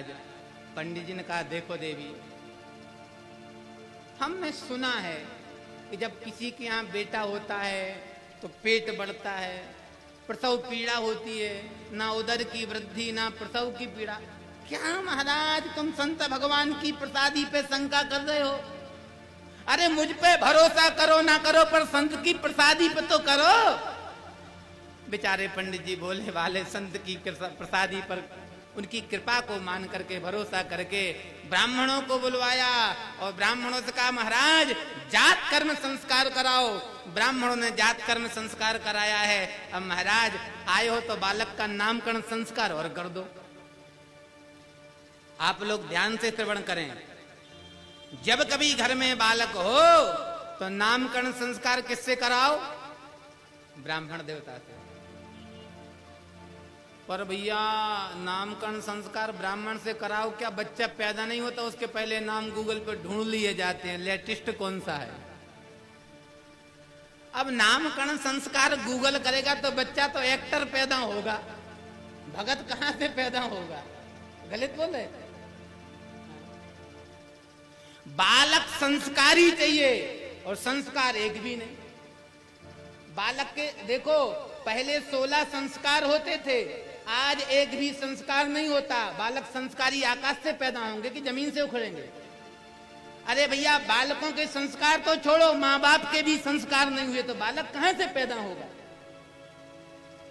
महाराज। पंडित जी ने कहा देखो देवी, हमने सुना है कि जब किसी के यहाँ बेटा होता है तो पेट बढ़ता है, प्रसव पीड़ा होती है, ना उदर की वृद्धि ना प्रसव की पीड़ा। क्या महाराज तुम संत भगवान की प्रसादी पे शंका कर रहे हो? अरे मुझ पे भरोसा करो ना करो, पर संत की प्रसादी पे तो करो। बेचारे पंडित जी बोले वाले संत की प्रसादी पर उनकी कृपा को मान करके भरोसा करके ब्राह्मणों को बुलवाया और ब्राह्मणों से कहा महाराज जात कर्म संस्कार कराओ। ब्राह्मणों ने जात कर्म संस्कार कराया है। अब महाराज आए हो तो बालक का नामकरण संस्कार और कर दो। आप लोग ध्यान से श्रवण करें। जब कभी घर में बालक हो तो नामकरण संस्कार किससे कराओ? ब्राह्मण देवता से। पर भैया नामकरण संस्कार ब्राह्मण से कराओ क्या? बच्चा पैदा नहीं होता उसके पहले नाम गूगल पे ढूंढ लिए जाते हैं, लेटेस्ट कौन सा है। अब नामकरण संस्कार गूगल करेगा तो बच्चा तो एक्टर पैदा होगा, भगत कहां से पैदा होगा? गलत बोले। बालक संस्कारी चाहिए और संस्कार एक भी नहीं। बालक के देखो पहले 16 संस्कार होते थे, आज एक भी संस्कार नहीं होता। बालक संस्कारी आकाश से पैदा होंगे कि जमीन से उखड़ेंगे? अरे भैया बालकों के संस्कार तो छोड़ो, माँ बाप के भी संस्कार नहीं हुए तो बालक कहां से पैदा होगा?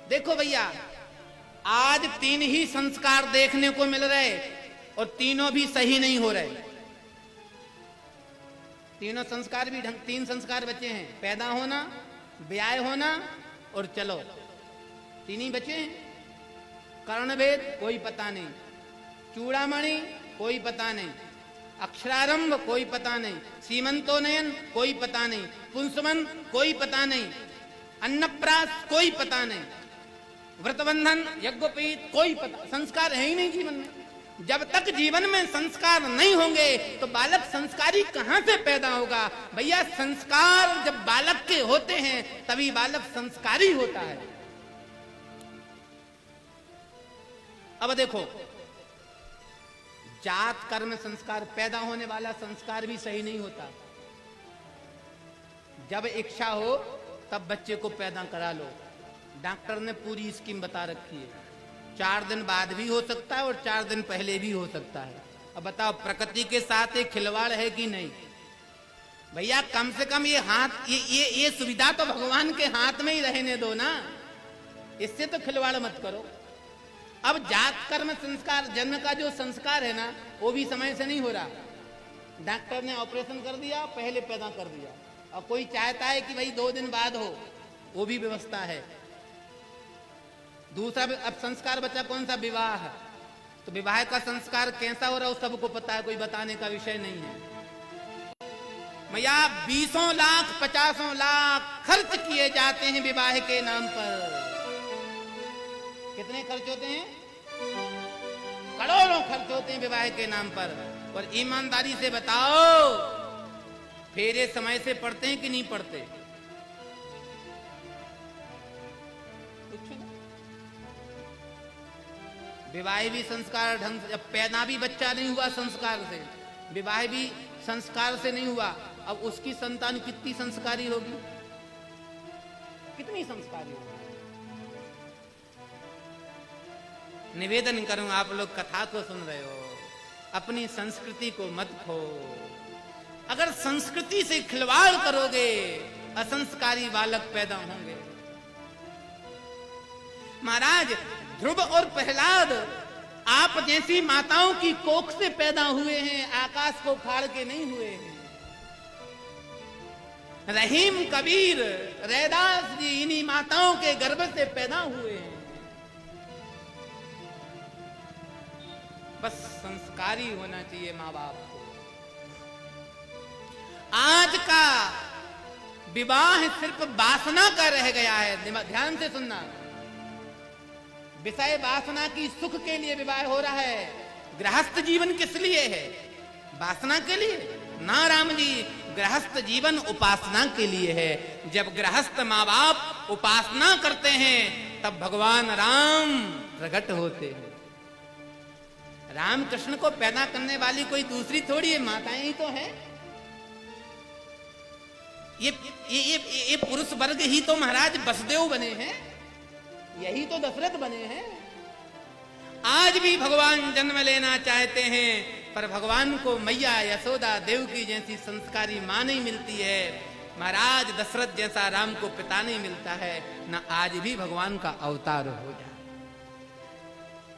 देखो भैया आज 3 ही संस्कार देखने को मिल रहे और तीनों भी सही नहीं हो रहे। तीनों संस्कार भी 3 संस्कार बचे हैं, पैदा होना, ब्याह होना और चलो, 3 ही बचे हैं। कर्णभेद कोई पता नहीं, चूड़ामणि कोई पता नहीं, अक्षरारंभ कोई पता नहीं, सीमंतोनयन कोई पता नहीं, पुंसवन कोई पता नहीं, अन्नप्रास कोई पता नहीं, व्रतबंधन यज्ञोपवीत कोई पता, संस्कार है ही नहीं जीवन में। जब तक जीवन में संस्कार नहीं होंगे तो बालक संस्कारी कहां से पैदा होगा? भैया संस्कार जब बालक के होते हैं तभी बालक संस्कारी होता है। अब देखो जात कर्म संस्कार, पैदा होने वाला संस्कार भी सही नहीं होता। जब इच्छा हो तब बच्चे को पैदा करा लो, डॉक्टर ने पूरी स्कीम बता रखी है। 4 दिन बाद भी हो सकता है और 4 दिन पहले भी हो सकता है। अब बताओ प्रकृति के साथ एक खिलवाड़ है कि नहीं? भैया कम से कम ये हाथ ये सुविधा तो भगवान के हाथ में ही रहने दो ना, इससे तो खिलवाड़ मत करो। अब जात कर्म संस्कार, जन्म का जो संस्कार है ना वो भी समय से नहीं हो रहा। डॉक्टर ने ऑपरेशन कर दिया, पहले पैदा कर दिया, और कोई चाहता है कि भाई 2 दिन बाद हो, वो भी व्यवस्था है। दूसरा अब संस्कार बचा कौन सा? विवाह। तो विवाह का संस्कार कैसा हो रहा है सबको पता है, कोई बताने का विषय नहीं है। भैया 20 लाख 50 लाख खर्च किए जाते हैं विवाह के नाम पर। कितने खर्च होते हैं? करोड़ों खर्च होते हैं विवाह के नाम पर। और ईमानदारी से बताओ फेरे समय से पड़ते हैं कि नहीं पड़ते? विवाह भी संस्कार ढंग से, जब पैदा भी बच्चा नहीं हुआ संस्कार से, विवाह भी संस्कार से नहीं हुआ, अब उसकी संतान कितनी संस्कारी होगी? कितनी संस्कारी होगी? निवेदन करूं, आप लोग कथा को सुन रहे हो, अपनी संस्कृति को मत खो। अगर संस्कृति से खिलवाड़ करोगे असंस्कारी बालक पैदा होंगे। महाराज ध्रुव और प्रहलाद आप जैसी माताओं की कोख से पैदा हुए हैं, आकाश को फाड़ के नहीं हुए हैं। रहीम, कबीर, रैदास जी इन्हीं माताओं के गर्भ से पैदा हुए हैं। बस संस्कारी होना चाहिए माँ बाप को। आज का विवाह सिर्फ वासना का रह गया है। ध्यान से सुनना, विषय वासना की सुख के लिए विवाह हो रहा है। गृहस्थ जीवन किस लिए है? वासना के लिए ना राम जी, गृहस्थ जीवन उपासना के लिए है। जब गृहस्थ माँ बाप उपासना करते हैं तब भगवान राम प्रकट होते हैं। रामकृष्ण को पैदा करने वाली कोई दूसरी थोड़ी है, माताएं ही तो है। ये पुरुष वर्ग ही तो महाराज वसुदेव बने हैं, यही तो दशरथ बने हैं। आज भी भगवान जन्म लेना चाहते हैं, पर भगवान को मैया यशोदा देवकी जैसी संस्कारी मां नहीं मिलती है। महाराज दशरथ जैसा राम को पिता नहीं मिलता है, ना आज भी भगवान का अवतार हो जाए।